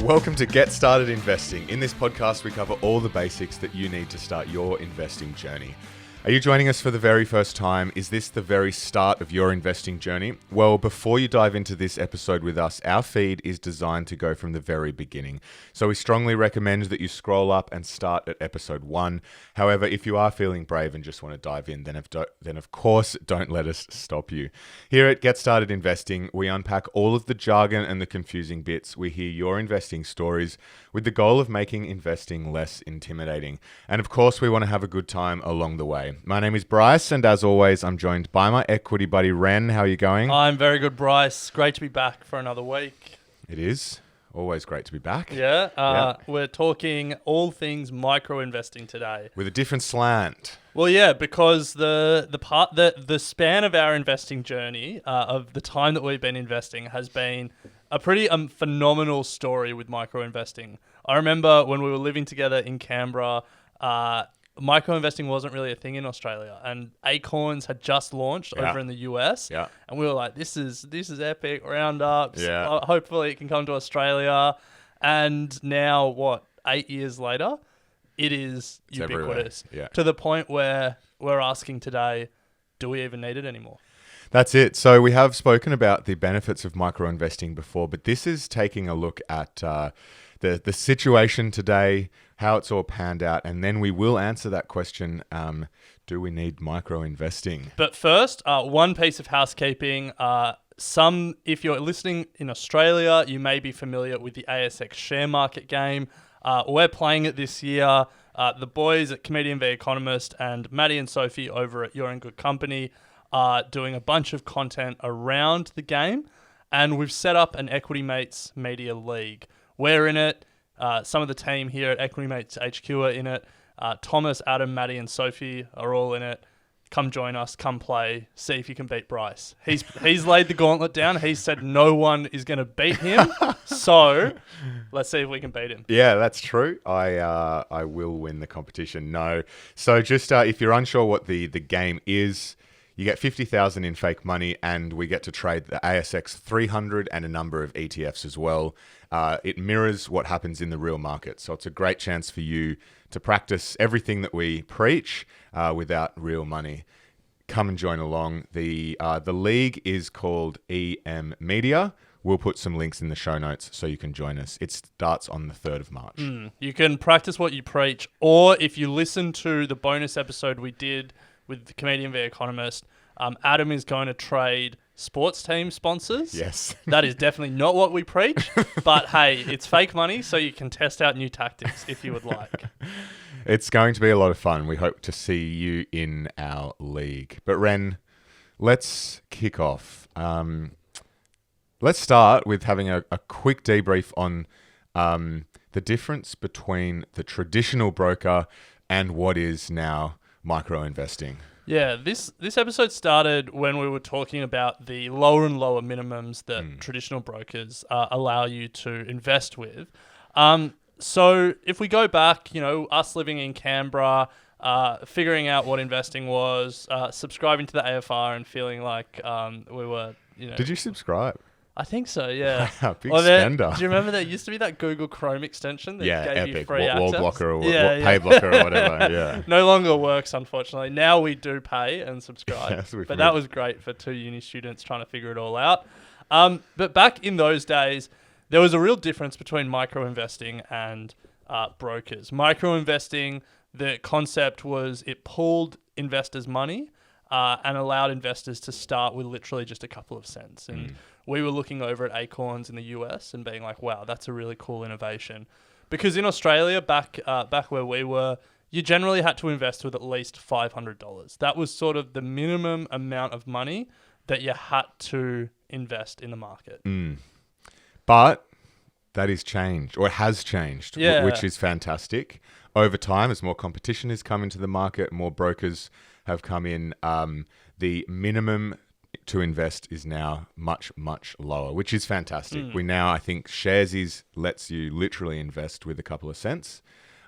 Welcome to Get Started Investing. In this podcast, we cover all the basics that you need to start your investing journey. Are you joining us for the very first time? Is this the very start of your investing journey? Well, before you dive into this episode with us, our feed is designed to go from the very beginning. So we strongly recommend that you scroll up and start at episode 1. However, if you are feeling brave and just want to dive in, then of course, don't let us stop you. Here at Get Started Investing, we unpack all of the jargon and the confusing bits. We hear your investing stories with the goal of making investing less intimidating. And of course, we want to have a good time along the way. My name is Bryce, and as always, I'm joined by my equity buddy, Ren. How are you going? I'm very good, Bryce. Great to be back for another week. It is. Always great to be back. Yeah. We're talking all things micro investing today. With a different slant. Well, yeah, because the span of our investing journey, of the time that we've been investing, has been a pretty phenomenal story with micro investing. I remember when we were living together in Canberra, micro investing wasn't really a thing in Australia, and Acorns had just launched over in the US. Yeah. And we were like, this is epic, roundups. Yeah. Hopefully it can come to Australia. And now, 8 years later, it's ubiquitous. Yeah. To the point where we're asking today, do we even need it anymore? That's it. So we have spoken about the benefits of micro investing before, but this is taking a look at the situation today, how it's all panned out, and then we will answer that question, do we need micro investing? But first, one piece of housekeeping. If you're listening in Australia, you may be familiar with the ASX share market game. We're playing it this year. The boys at Comedian v Economist and Maddie and Sophie over at You're in Good Company are doing a bunch of content around the game, and we've set up an Equity Mates Media League. We're in it. Some of the team here at Equity Mates HQ are in it. Thomas, Adam, Maddie, and Sophie are all in it. Come join us. Come play. See if you can beat Bryce. He's laid the gauntlet down. He said no one is going to beat him. So let's see if we can beat him. Yeah, that's true. I will win the competition. No. So just if you're unsure what the game is, you get 50,000 in fake money, and we get to trade the ASX 300 and a number of ETFs as well. It mirrors what happens in the real market. So it's a great chance for you to practice everything that we preach without real money. Come and join along. The league is called EM Media. We'll put some links in the show notes so you can join us. It starts on the 3rd of March. You can practice what you preach, or if you listen to the bonus episode we did with the Comedian v Economist, Adam is going to trade sports team sponsors. Yes. That is definitely not what we preach, but hey, it's fake money, so you can test out new tactics if you would like. It's going to be a lot of fun. We hope to see you in our league. But Ren, let's kick off. Let's start with having a quick debrief on the difference between the traditional broker and what is now micro investing. Yeah, this episode started when we were talking about the lower and lower minimums that traditional brokers allow you to invest with. So if we go back, us living in Canberra, figuring out what investing was, subscribing to the AFR and feeling like we were, Did you subscribe? I think so, yeah. Big spender. Do you remember there used to be that Google Chrome extension that gave epic. you free access? Wall blocker or pay blocker or whatever. Yeah. No longer works, unfortunately. Now we do pay and subscribe. Yes, but that was great for 2 uni students trying to figure it all out. But back in those days, there was a real difference between micro investing and brokers. Micro investing, the concept was it pooled investors' money and allowed investors to start with literally just a couple of cents. And we were looking over at Acorns in the US and being like, wow, that's a really cool innovation. Because in Australia, back where we were, you generally had to invest with at least $500. That was sort of the minimum amount of money that you had to invest in the market. But that is changed, or it has changed, which is fantastic. Over time, as more competition has come into the market, more brokers have come in, the minimum to invest is now much, much lower, which is fantastic. We now, I think, Sharesies lets you literally invest with a couple of cents,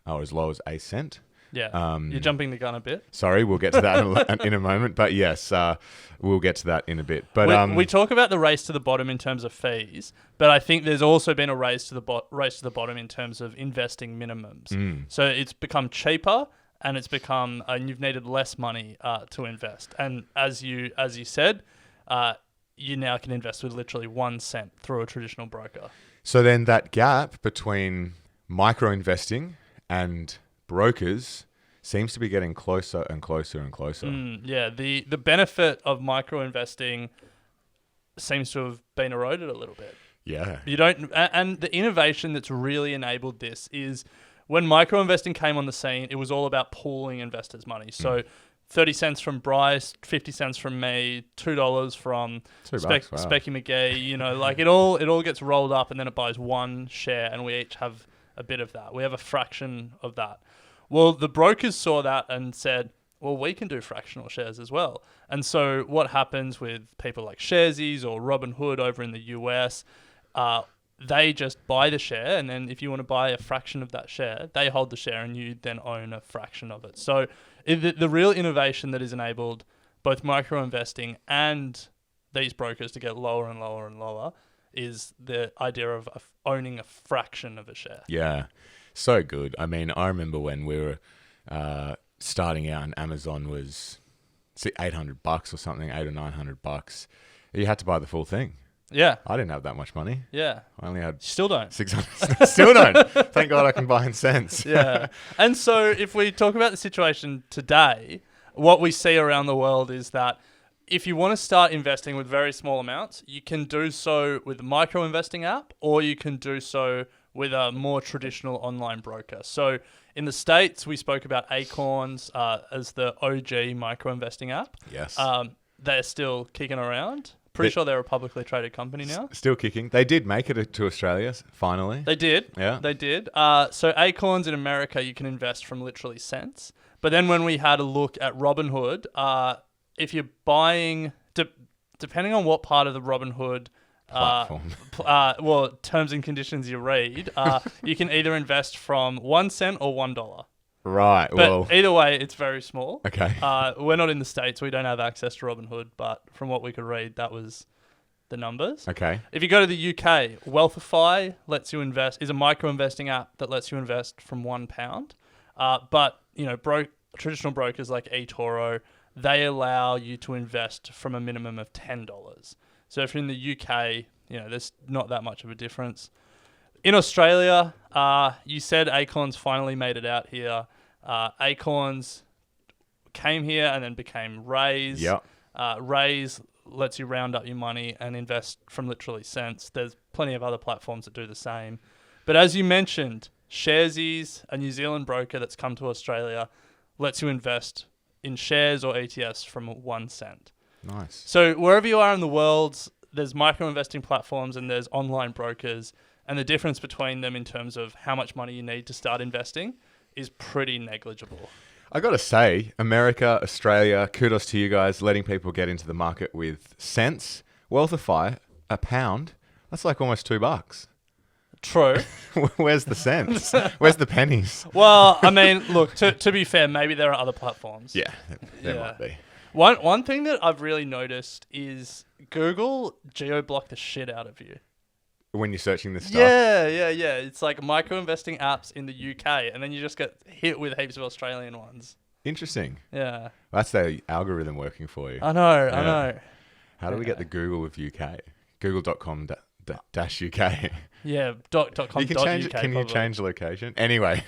or as low as a cent. Yeah, you're jumping the gun a bit. Sorry, we'll get to that in a moment. But yes, we'll get to that in a bit. But we talk about the race to the bottom in terms of fees, but I think there's also been a race to the bottom in terms of investing minimums. So it's become cheaper, and it's become and you've needed less money to invest. And as you said, you now can invest with literally 1 cent through a traditional broker. So then that gap between micro investing and brokers seems to be getting closer and closer and closer. Yeah, the benefit of micro investing seems to have been eroded a little bit. Yeah. And the innovation that's really enabled this is when micro investing came on the scene, it was all about pooling investors' money. So 30 cents from Bryce, 50 cents from me, $2 from Specky McGee, like it all gets rolled up and then it buys one share and we each have a bit of that. We have a fraction of that. Well, the brokers saw that and said, well, we can do fractional shares as well. And so what happens with people like Sharesies or Robinhood over in the US, they just buy the share, and then if you want to buy a fraction of that share, they hold the share and you then own a fraction of it. So the real innovation that has enabled both micro investing and these brokers to get lower and lower and lower is the idea of owning a fraction of a share. Yeah, so good. I mean, I remember when we were starting out and Amazon was $800 or something, $800 or $900. You had to buy the full thing. Yeah. I didn't have that much money. Yeah. I only had... Still don't. 600. Still don't. Thank God I can buy in cents. Yeah. And so if we talk about the situation today, what we see around the world is that if you want to start investing with very small amounts, you can do so with a micro investing app, or you can do so with a more traditional online broker. So in the States, we spoke about Acorns as the OG micro investing app. Yes. They're still kicking around. Pretty sure they're a publicly traded company now. Still kicking. They did make it to Australia, finally. They did. Yeah. They did. So Acorns in America, you can invest from literally cents. But then when we had a look at Robinhood, if you're buying, depending on what part of the Robinhood platform, terms and conditions you read, you can either invest from 1 cent or $1. Right. But either way, it's very small. Okay. We're not in the States. We don't have access to Robinhood, but from what we could read, that was the numbers. Okay. If you go to the UK, Wealthify lets you invest, is a micro investing app that lets you invest from £1. But, traditional brokers like eToro, they allow you to invest from a minimum of $10. So if you're in the UK, there's not that much of a difference. In Australia, you said Acorns finally made it out here. Acorns came here and then became Raise. Yep. Raise lets you round up your money and invest from literally cents. There's plenty of other platforms that do the same. But as you mentioned, Sharesies, a New Zealand broker that's come to Australia, lets you invest in shares or ETFs from 1 cent. Nice. So wherever you are in the world, there's micro investing platforms and there's online brokers. And the difference between them in terms of how much money you need to start investing is pretty negligible. I got to say, America, Australia, kudos to you guys letting people get into the market with cents. Wealthify, £1, that's like almost $2. True. Where's the cents? Where's the pennies? Well, I mean, look, to be fair, maybe there are other platforms. Yeah, there might be. One thing that I've really noticed is Google geo-block the shit out of you. When you're searching this stuff? Yeah. It's like micro investing apps in the UK, and then you just get hit with heaps of Australian ones. Interesting. Yeah. That's the algorithm working for you. I know. How do we get the Google of UK? Google.com-UK. Yeah, .com. You can change it. Can probably. You change location? Anyway,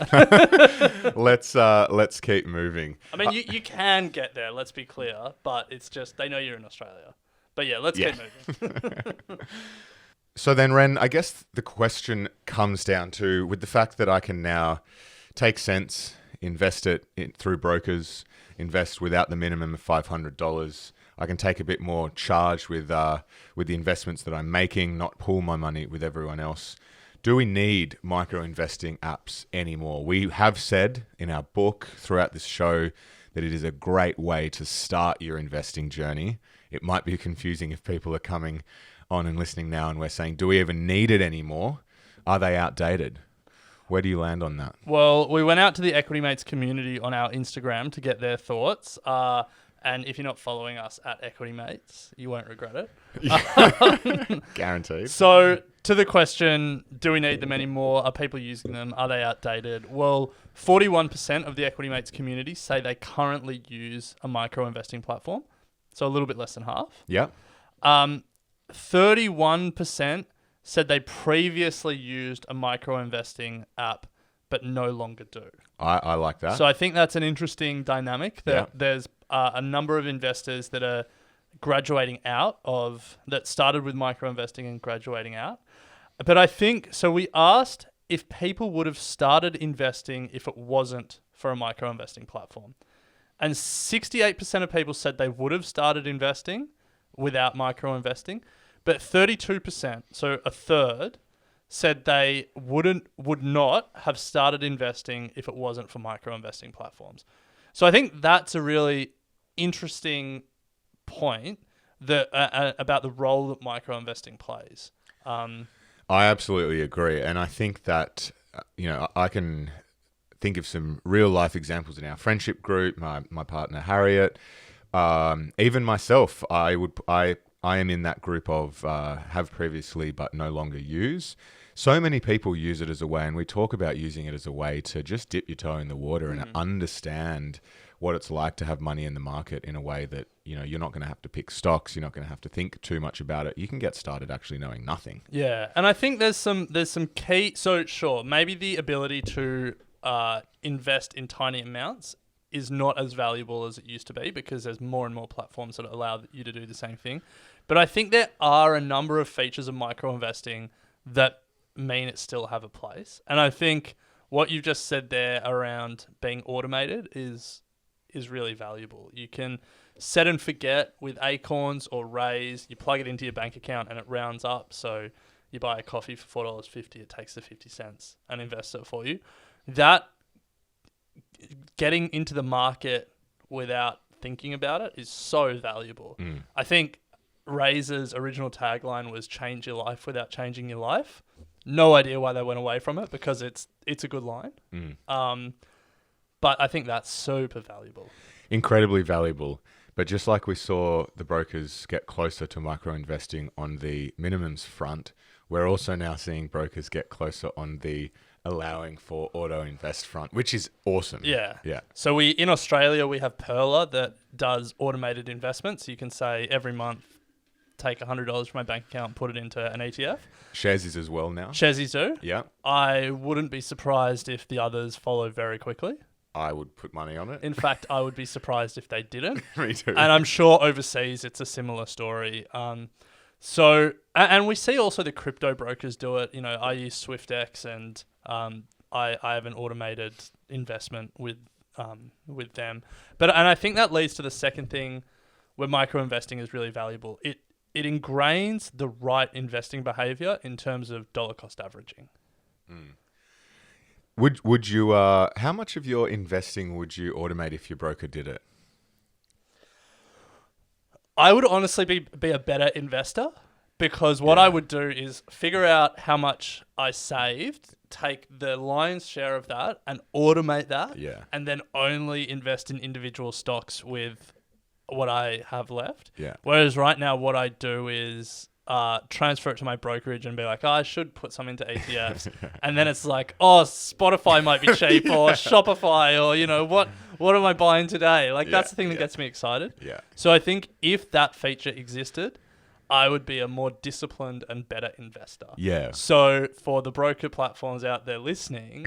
let's keep moving. I mean, you can get there. Let's be clear, but it's just they know you're in Australia. But yeah, let's keep moving. So then, Ren, I guess the question comes down to, with the fact that I can now take cents, invest it through brokers, invest without the minimum of $500. I can take a bit more charge with the investments that I'm making, not pool my money with everyone else. Do we need micro investing apps anymore? We have said in our book throughout this show that it is a great way to start your investing journey. It might be confusing if people are coming on and listening now and we're saying, do we even need it anymore? Are they outdated? Where do you land on that? Well, we went out to the Equity Mates community on our Instagram to get their thoughts. And if you're not following us at Equity Mates, you won't regret it. Guaranteed. So, to the question, do we need them anymore? Are people using them? Are they outdated? Well, 41% of the Equity Mates community say they currently use a micro investing platform. So, a little bit less than half. Yeah. 31% said they previously used a micro investing app, but no longer do. I like that. So I think that's an interesting dynamic that there's a number of investors that are graduating out of, that started with micro investing and graduating out. But I think, so we asked if people would have started investing if it wasn't for a micro investing platform. And 68% of people said they would have started investing without micro investing. But 32%, so a third, said they would not have started investing if it wasn't for micro investing platforms. So I think that's a really interesting point that about the role that micro investing plays. I absolutely agree, and I think that I can think of some real life examples in our friendship group. My partner Harriet, even myself. I am in that group of have previously but no longer use. So many people use it as a way, and we talk about using it as a way to just dip your toe in the water and understand what it's like to have money in the market in a way that, you're not going to have to pick stocks. You're not going to have to think too much about it. You can get started actually knowing nothing. Yeah. And I think there's some key, so sure, maybe the ability to invest in tiny amounts is not as valuable as it used to be because there's more and more platforms that allow you to do the same thing. But I think there are a number of features of micro investing that mean it still have a place. And I think what you've just said there around being automated is really valuable. You can set and forget with Acorns or Raise. You plug it into your bank account and it rounds up. So you buy a coffee for $4.50, it takes the 50 cents and invests it for you. That getting into the market without thinking about it is so valuable. I think Raise's original tagline was "Change your life without changing your life." No idea why they went away from it because it's a good line. But I think that's super valuable. Incredibly valuable. But just like we saw the brokers get closer to micro investing on the minimums front, we're also now seeing brokers get closer on the allowing for auto invest front, which is awesome. Yeah. Yeah. So in Australia, we have Perla that does automated investments. You can say every month, take $100 from my bank account, put it into an ETF. Sharesies as well now. Sharesies do. Yeah. I wouldn't be surprised if the others follow very quickly. I would put money on it. In fact, I would be surprised if they didn't. Me too. And I'm sure overseas it's a similar story. So we see also the crypto brokers do it. I use SwiftX and I have an automated investment with them. And I think that leads to the second thing where micro investing is really valuable. It ingrains the right investing behavior in terms of dollar cost averaging. Would you how much of your investing would you automate if your broker did it? I would honestly be a better investor because what I would do is figure out how much I saved, take the lion's share of that and automate that, and then only invest in individual stocks with what I have left. Yeah. Whereas right now what I do is transfer it to my brokerage and be like, I should put some into ETFs. And then it's like, Spotify might be cheap or Shopify or, what am I buying today? Like, that's the thing that gets me excited. Yeah. So I think if that feature existed, I would be a more disciplined and better investor. Yeah. So for the broker platforms out there listening,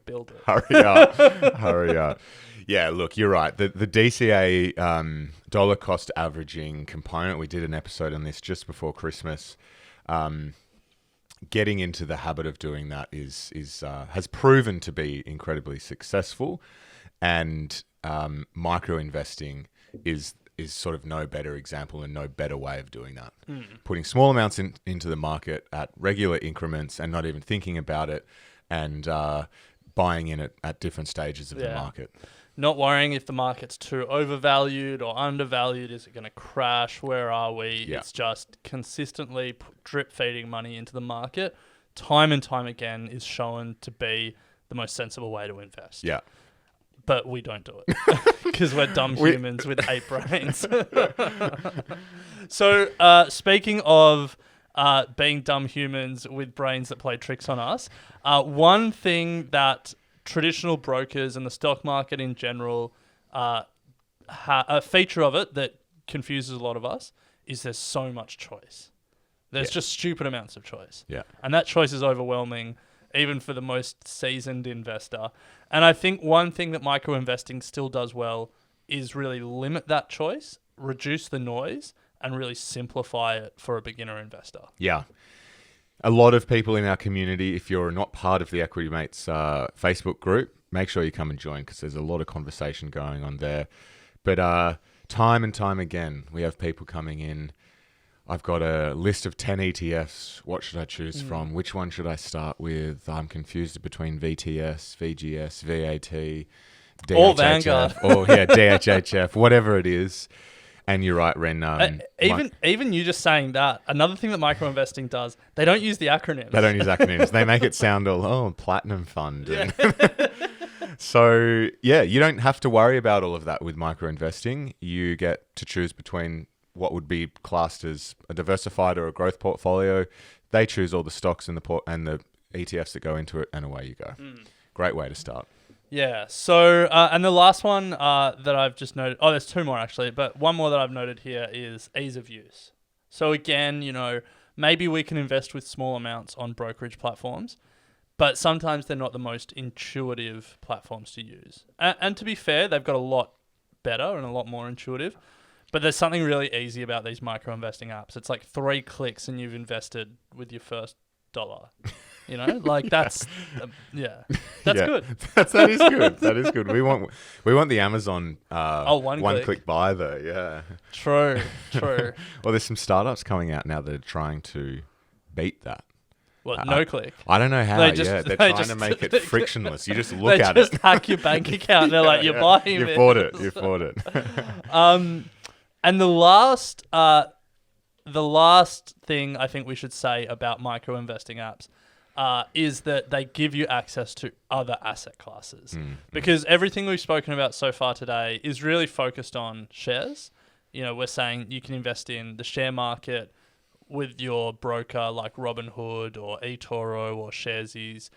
build it. Hurry up. Yeah, look, you're right. The DCA dollar cost averaging component, we did an episode on this just before Christmas. Getting into the habit of doing that has proven to be incredibly successful, and micro investing is sort of no better example and no better way of doing that. Putting small amounts into the market at regular increments and not even thinking about it, and buying in at different stages of the market. Not worrying if the market's too overvalued or undervalued. Is it going to crash? Where are we? Yeah. It's just consistently drip feeding money into the market time and time again is shown to be the most sensible way to invest. Yeah. But we don't do it because we're dumb humans with 8 brains. So speaking of being dumb humans with brains that play tricks on us, one thing that traditional brokers and the stock market in general, a feature of it that confuses a lot of us is there's so much choice. There's just stupid amounts of choice. Yeah. And that choice is overwhelming, even for the most seasoned investor. And I think one thing that micro investing still does well is really limit that choice, reduce the noise, and really simplify it for a beginner investor. Yeah. A lot of people in our community, if you're not part of the Equity Mates Facebook group, make sure you come and join because there's a lot of conversation going on there. But time and time again, we have people coming in. I've got a list of 10 ETFs. What should I choose from? Which one should I start with? I'm confused between VTS, VGS, VAT, DHHF. Or Vanguard. Or, DHHF, whatever it is. And you're right, Ren. Even you just saying that, another thing that micro investing does, they don't use the acronyms. They don't use acronyms. They make it sound all, platinum fund. Yeah. So, you don't have to worry about all of that with micro investing. You get to choose between what would be classed as a diversified or a growth portfolio. They choose all the stocks and the ETFs that go into it, and away you go. Great way to start. Yeah. So, and the last one that I've just noted, there's 2 more actually, but one more that I've noted here is ease of use. So again, maybe we can invest with small amounts on brokerage platforms, but sometimes they're not the most intuitive platforms to use. And to be fair, they've got a lot better and a lot more intuitive. But there's something really easy about these micro investing apps. It's like 3 clicks and you've invested with your first $1. That's good. That is good. That is good. We want the Amazon one click buy though. Yeah. True. Well, there's some startups coming out now that are trying to beat that. What, no click? I don't know how. They're trying to make it frictionless. You just look at it. They just hack your bank account. And they're like, you're buying it. You bought it. And the last thing I think we should say about micro investing apps is that they give you access to other asset classes. Because everything we've spoken about so far today is really focused on shares. We're saying you can invest in the share market with your broker like Robinhood or eToro or Sharesies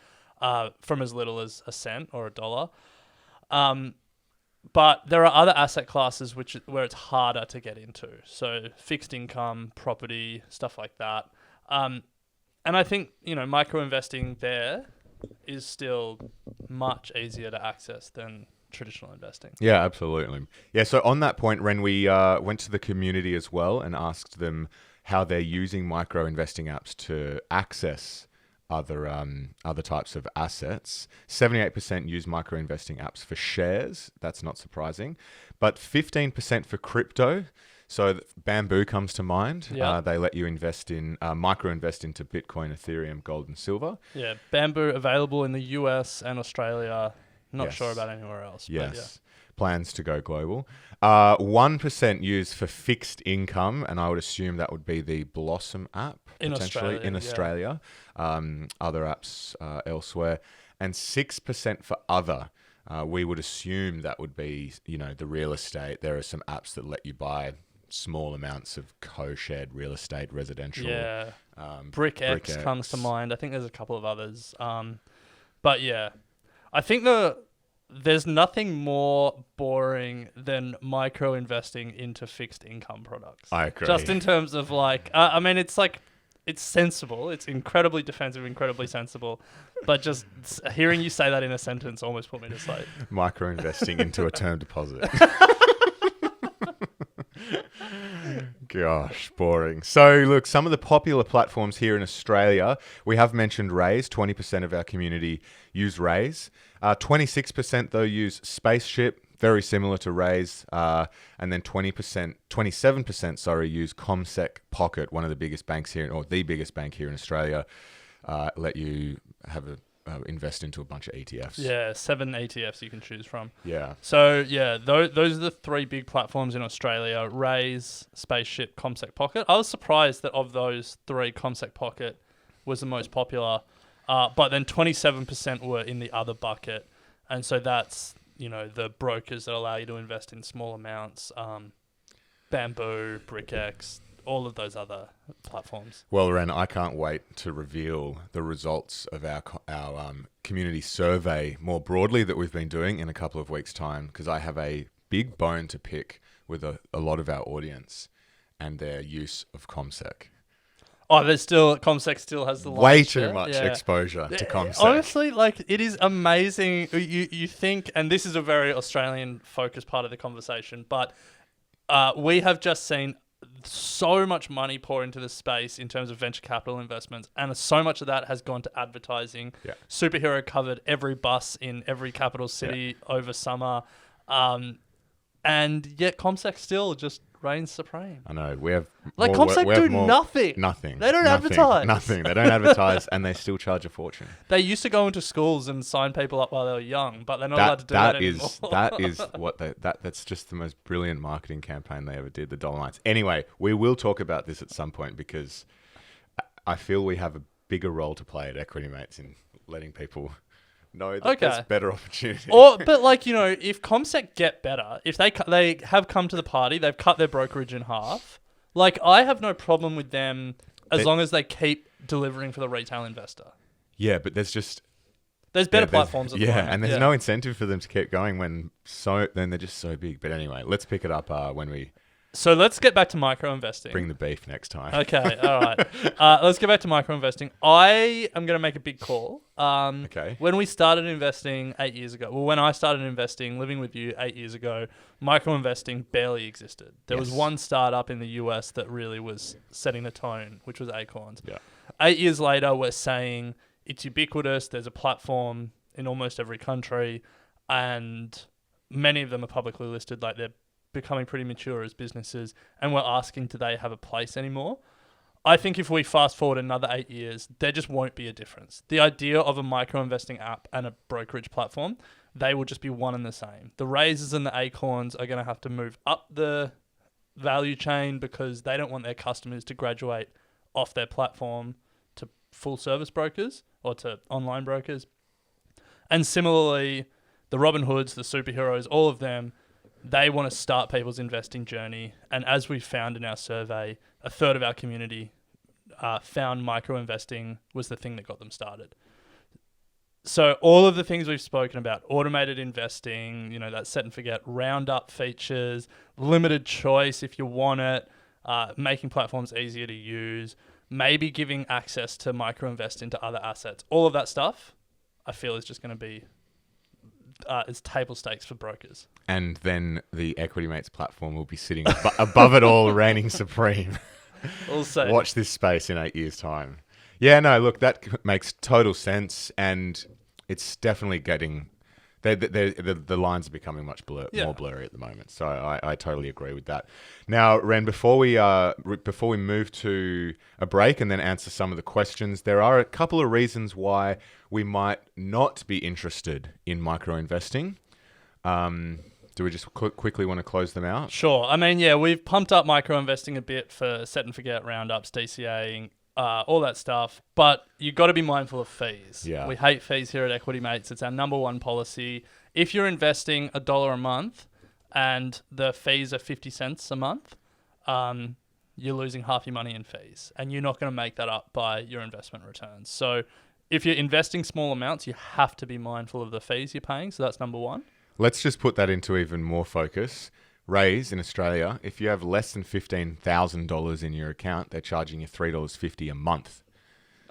from as little as a cent or $1. But there are other asset classes where it's harder to get into. So fixed income, property, stuff like that. And I think, micro investing there is still much easier to access than traditional investing. Yeah, absolutely. Yeah, so on that point, Ren, we went to the community as well and asked them how they're using micro investing apps to access other types of assets. 78% use micro investing apps for shares. That's not surprising. But 15% for crypto. So Bamboo comes to mind. Yeah. They let you micro invest into Bitcoin, Ethereum, gold and silver. Yeah, Bamboo available in the US and Australia. Not sure about anywhere else. Yes. But yeah. Plans to go global. 1% used for fixed income, and I would assume that would be the Blossom app in Australia. Other apps elsewhere, and 6% for other. We would assume that would be, the real estate. There are some apps that let you buy small amounts of co-shared real estate, residential. Yeah. BrickX comes to mind. I think there's a couple of others. But yeah, I think there's nothing more boring than micro investing into fixed income products. I agree. Just in terms of it's sensible. It's incredibly defensive, incredibly sensible. But just hearing you say that in a sentence almost put me to sleep. Micro investing into a term deposit. Gosh, boring. So look, some of the popular platforms here in Australia, we have mentioned Raise. 20% of our community use Raise. 26% though use Spaceship, very similar to Raise. And then 27% use CommSec Pocket, one of the biggest banks here, or the biggest bank here in Australia. Let you have invest into a bunch of ETFs. Yeah, 7 ETFs you can choose from. Yeah. So yeah, those are the 3 big platforms in Australia: Raise, Spaceship, CommSec Pocket. I was surprised that of those 3, CommSec Pocket was the most popular. But then 27% were in the other bucket. And so that's, the brokers that allow you to invest in small amounts, Bamboo, BrickX, all of those other platforms. Well, Ren, I can't wait to reveal the results of our community survey more broadly that we've been doing in a couple of weeks' time, because I have a big bone to pick with a lot of our audience and their use of CommSec. Oh, CommSec still has the way lion's too share. much exposure to CommSec. Honestly, it is amazing. You think, and this is a very Australian-focused part of the conversation, but we have just seen so much money pour into this space in terms of venture capital investments, and so much of that has gone to advertising. Yeah. Superhero covered every bus in every capital city over summer, and yet CommSec still just reigns supreme. I know. We have CommSec do nothing. Nothing. They don't advertise. Nothing. They don't advertise, and they still charge a fortune. They used to go into schools and sign people up while they were young, but they're not allowed to do that anymore. That is what that's just the most brilliant marketing campaign they ever did, the Dolomites. Anyway, we will talk about this at some point, because I feel we have a bigger role to play at Equity Mates in letting people know that there's better opportunity. But if CommSec get better, if they have come to the party, they've cut their brokerage in half. I have no problem with them as long as they keep delivering for the retail investor. Yeah, but there's better platforms. And there's no incentive for them to keep going then they're just so big. But anyway, let's pick it up when we. So let's get back to micro investing. Bring the beef next time. Okay, all right. Let's get back to micro investing. I am going to make a big call. Okay. When we started investing 8 years ago, when I started investing, living with you 8 years ago, micro investing barely existed. There was one startup in the US that really was setting the tone, which was Acorns. Yeah. 8 years later, we're saying it's ubiquitous. There's a platform in almost every country, and many of them are publicly listed. They're becoming pretty mature as businesses, and we're asking, do they have a place anymore? I think if we fast forward another 8 years, there just won't be a difference. The idea of a micro investing app and a brokerage platform, they will just be one and the same. The Raisers and the Acorns are going to have to move up the value chain because they don't want their customers to graduate off their platform to full service brokers or to online brokers. And similarly, the Robin Hoods, the Superheroes, all of them, they want to start people's investing journey. And as we found in our survey, a third of our community found micro investing was the thing that got them started. So all of the things we've spoken about, automated investing, that set and forget, roundup features, limited choice if you want it, making platforms easier to use, maybe giving access to micro invest into other assets, all of that stuff, I feel is just going to be it's table stakes for brokers. And then the Equity Mates platform will be sitting above it all, reigning supreme. We'll see. Watch this space in 8 years' time. Yeah, no, look, that makes total sense, and it's definitely getting... The lines are becoming much more blurry at the moment. So I totally agree with that. Now, Ren, before we move to a break and then answer some of the questions, there are a couple of reasons why we might not be interested in micro investing. Do we just quickly want to close them out? Sure. I mean, we've pumped up micro investing a bit for set and forget, roundups, DCAing, all that stuff, but you got to be mindful of fees. Yeah. We hate fees here at Equity Mates. It's our number one policy. If you're investing $1 a month and the fees are 50 cents a month, you're losing half your money in fees, and you're not going to make that up by your investment returns. So if you're investing small amounts, you have to be mindful of the fees you're paying. So that's number one. Let's just put that into even more focus. Raise in Australia, if you have less than $15,000 in your account, they're charging you $3.50 a month.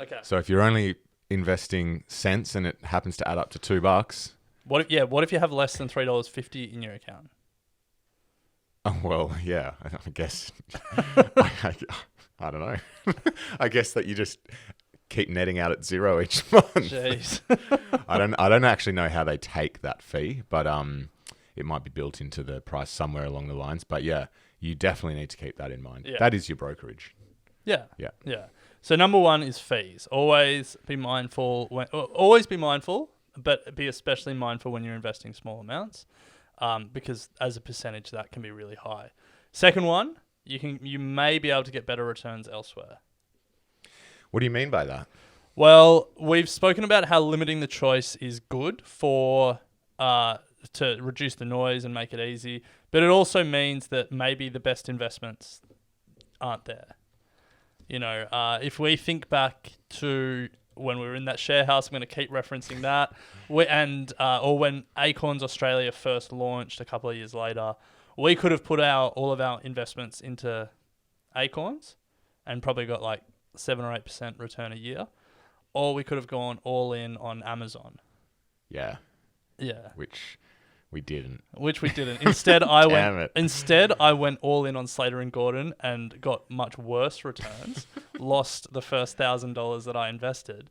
Okay. So if you're only investing cents and it happens to add up to $2, what if you have less than $3.50 in your account? Oh, well, yeah, I guess. I don't know. I guess that you just keep netting out at zero each month. Jeez. I don't actually know how they take that fee, but it might be built into the price somewhere along the lines. But yeah, you definitely need to keep that in mind. Yeah. That is your brokerage. Yeah. Yeah. Yeah. So number one is fees. Always be mindful, but be especially mindful when you're investing small amounts, because as a percentage that can be really high. Second one, you may be able to get better returns elsewhere. What do you mean by that? Well, we've spoken about how limiting the choice is good for to reduce the noise and make it easy, but it also means that maybe the best investments aren't there. If we think back to when we were in that share house, I'm going to keep referencing that, or when Acorns Australia first launched a couple of years later, we could have put all of our investments into Acorns and probably got like 7 or 8% return a year, or we could have gone all in on Amazon. Yeah. Yeah. Which we didn't. Instead, I went all in on Slater and Gordon and got much worse returns. Lost the first $1,000 that I invested.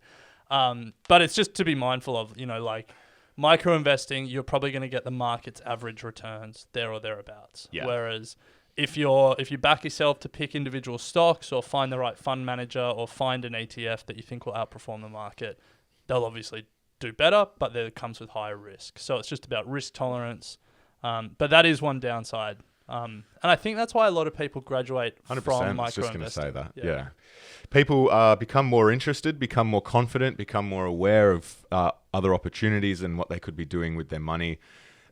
But it's just to be mindful of, like micro investing, you're probably going to get the market's average returns there or thereabouts. Yeah. Whereas if you back yourself to pick individual stocks or find the right fund manager or find an ETF that you think will outperform the market, they'll obviously do better, but that comes with higher risk. So it's just about risk tolerance. But that is one downside. And I think that's why a lot of people graduate 100%, from micro investing. I was just going to say that. Yeah. People become more interested, become more confident, become more aware of other opportunities and what they could be doing with their money,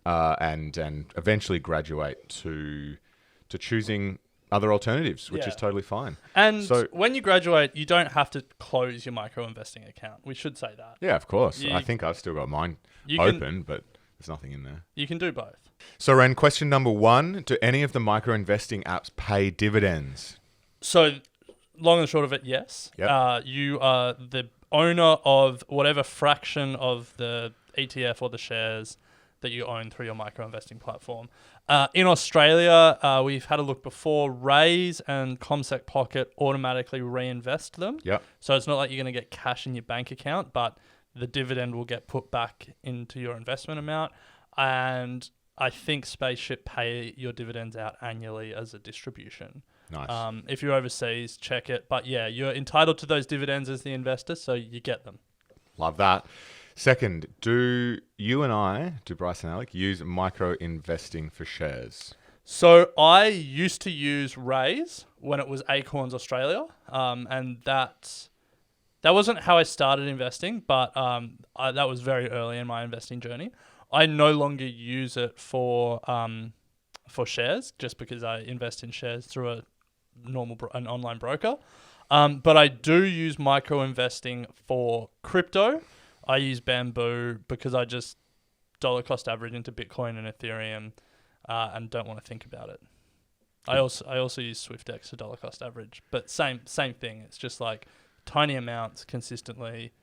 and eventually graduate to choosing other alternatives, which is totally fine. And when you graduate, you don't have to close your micro investing account. We should say that. Yeah, of course. I think I've still got mine open, but there's nothing in there. You can do both. So, Ren, question number 1, do any of the micro investing apps pay dividends? So, long and short of it, yes. Yep. You are the owner of whatever fraction of the ETF or the shares that you own through your micro investing platform. In Australia, we've had a look before. Raise and CommSec Pocket automatically reinvest them. Yep. So it's not like you're going to get cash in your bank account, but the dividend will get put back into your investment amount. And I think Spaceship pay your dividends out annually as a distribution. Nice. If you're overseas, check it. But yeah, you're entitled to those dividends as the investor, so you get them. Love that. Second, do Bryce and Alec, use micro investing for shares? So I used to use Raise when it was Acorns Australia, and that wasn't how I started investing, but that was very early in my investing journey. I no longer use it for shares, just because I invest in shares through an online broker. But I do use micro investing for crypto. I use Bamboo because I just dollar cost average into Bitcoin and Ethereum, and don't want to think about it. I also use SwiftX for dollar cost average, but same thing. It's just like tiny amounts consistently.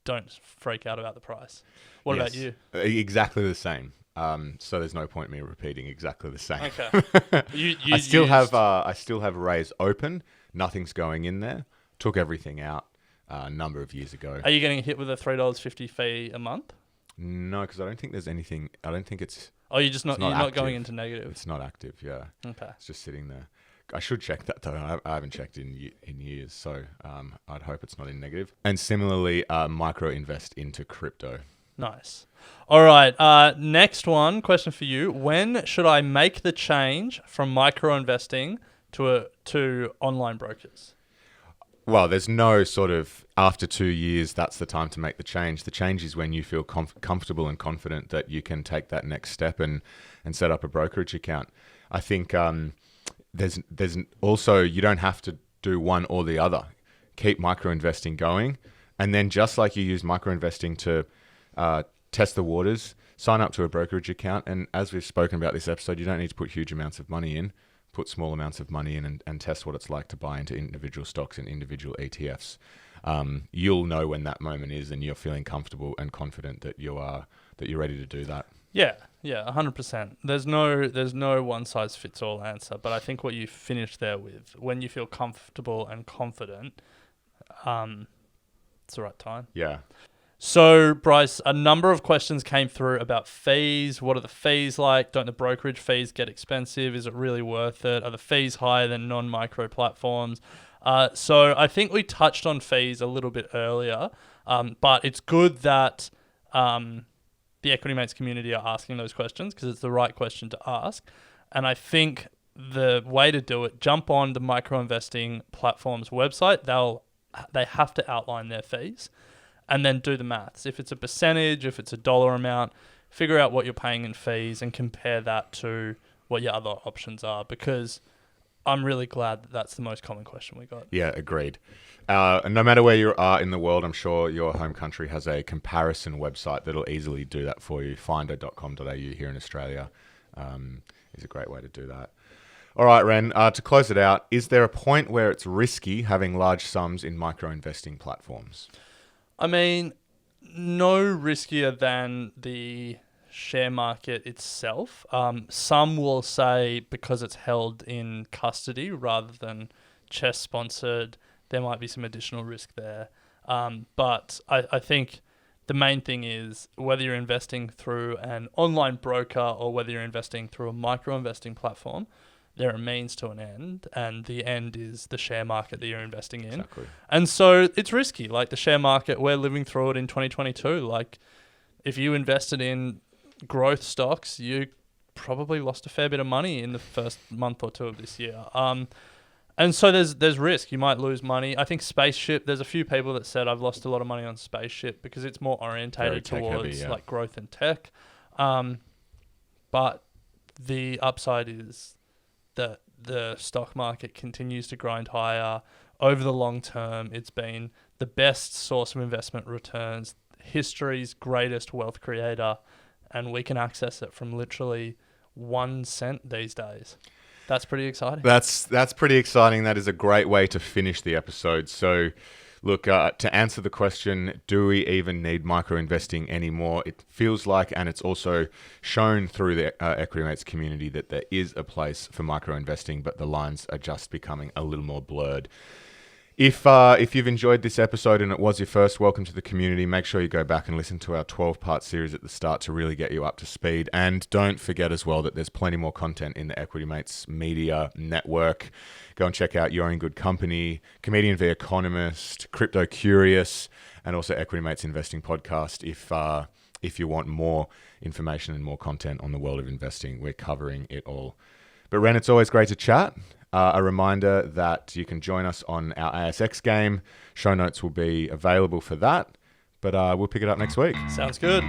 Don't freak out about the price. What about you? Exactly the same. So there's no point in me repeating exactly the same. Okay. I still have Raise open. Nothing's going in there. Took everything out a number of years ago. Are you getting hit with a $3.50 fee a month? No, because I don't think there's anything. I don't think it's. Oh, you're not going into negative. It's not active. Yeah. Okay. It's just sitting there. I should check that though. I haven't checked in years, so I'd hope it's not in negative. And similarly, micro invest into crypto. Nice. All right. Next question for you. When should I make the change from micro investing to online brokers? Well, there's no sort of after 2 years, that's the time to make the change. The change is when you feel comfortable and confident that you can take that next step and set up a brokerage account. I think there's also, you don't have to do one or the other. Keep micro investing going. And then just like you use micro investing to test the waters, sign up to a brokerage account. And as we've spoken about this episode, you don't need to put huge amounts of money in. Put small amounts of money in and test what it's like to buy into individual stocks and individual ETFs. You'll know when that moment is, and you're feeling comfortable and confident that you're ready to do that. Yeah, 100%. There's no one size fits all answer, but I think what you finished there with, when you feel comfortable and confident, it's the right time. Yeah. So, Bryce, a number of questions came through about fees. What are the fees like? Don't the brokerage fees get expensive? Is it really worth it? Are the fees higher than non-micro platforms? So I think we touched on fees a little bit earlier, but it's good that the Equity Mates community are asking those questions because it's the right question to ask. And I think the way to do it, jump on the micro investing platform's website. They'll they have to outline their fees and then do the maths. If it's a percentage, if it's a dollar amount, figure out what you're paying in fees and compare that to what your other options are, because I'm really glad that that's the most common question we got. Yeah, agreed. And no matter where you are in the world, I'm sure your home country has a comparison website that'll easily do that for you. Finder.com.au here in Australia is a great way to do that. All right, Ren, to close it out, is there a point where it's risky having large sums in micro-investing platforms? I mean, no riskier than the share market itself. Some will say because it's held in custody rather than CHESS sponsored, there might be some additional risk there. But I think the main thing is whether you're investing through an online broker or whether you're investing through a micro-investing platform, there are means to an end, and the end is the share market that you're investing in. Exactly. And so it's risky. Like the share market, we're living through it in 2022. Like if you invested in growth stocks, you probably lost a fair bit of money in the first month or two of this year. And so there's risk. You might lose money. I think Spaceship, there's a few people that said I've lost a lot of money on Spaceship because it's more orientated towards like growth and tech. But the upside is that the stock market continues to grind higher over the long term. It's been the best source of investment returns, history's greatest wealth creator, and we can access it from literally 1 cent these days. That's pretty exciting. That's pretty exciting. That is a great way to finish the episode. So, look, to answer the question, do we even need micro-investing anymore? It feels like, and it's also shown through the Equity Mates community, that there is a place for micro-investing, but the lines are just becoming a little more blurred. If you've enjoyed this episode and it was your first, welcome to the community. Make sure you go back and listen to our 12-part series at the start to really get you up to speed. And don't forget as well that there's plenty more content in the Equity Mates media network. Go and check out You're in Good Company, Comedian v Economist, Crypto Curious, and also Equity Mates Investing Podcast. If you want more information and more content on the world of investing, we're covering it all. But Ren, it's always great to chat. A reminder that you can join us on our ASX game. Show notes will be available for that, but we'll pick it up next week. Sounds good.